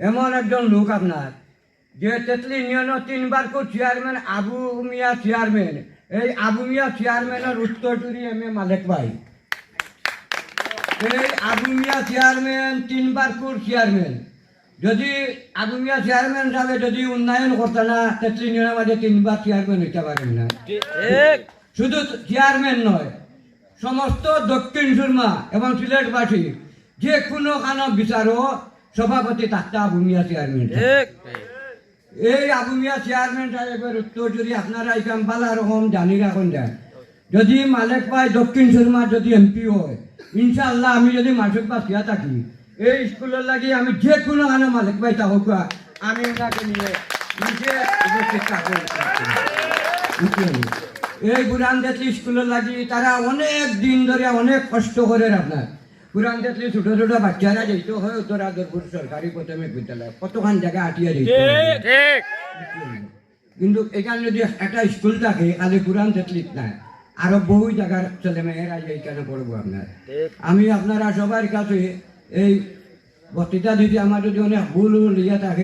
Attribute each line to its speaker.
Speaker 1: এমন একজন লোক আপনার যে তেতলি ইউনিয়নের 3বার চেয়ারম্যান আবু মিয়া চেয়ারম্যান, এই আবু মিয়া চেয়ারম্যানের উত্তরসূরি এম এ মালেক ভাই। এই আবু মিয়া চেয়ারম্যান 3বার চেয়ারম্যান, যদি আবু মিয়া চেয়ারম্যান সাহেব যদি উন্নয়ন করতে না তেতলি ইউনিয়নের মাঝে 3বার চেয়ারম্যান হইতে পারেন না। শুধু চেয়ারম্যান নয়, সমস্ত দক্ষিণ সুরমা এবং সিলেটবাসী যে কোনো কানো বিচারও সভাপতি থাকতে আবু মিয়া চেয়ারম্যান। এই আবু মিয়া চেয়ারম্যান সাহেবের উত্তর যদি আপনারা এই কাম্পালা রকম জানি রাখুন যায়, যদি মালেক ভাই দক্ষিণ সুরমা যদি এমপি হয়, ইনশাআল্লাহ আমি যদি মাসুক বা থিয়া থাকি এই স্কুলের লাগি আমি যে কোনো কানো মালেক ভাই থাকুক আমি ওনাকে নিয়ে নিজে উপস্থিত থাকবো। এই বুড়ান তেতলি স্কুলের লাগি তারা অনেক দিন ধরে অনেক কষ্ট করে আপনার বুড়ান তেতলি ছোট ছোট বাচ্চারা যেত হয় উত্তরা দরপুর সরকারি প্রাথমিক বিদ্যালয় কতখান জায়গায় আটিয়া যেত, কিন্তু এখানে যদি একটা স্কুল থাকে খালি বুড়ান তেতলিত নাই, আরো বহু জায়গার ছেলে মেয়েরা এইখানে পড়বো আপনার। আমি আপনারা সবার কাছে এই বক্তৃতা দিতে আমার যদি অনেক ভুল ইয়ে থাকে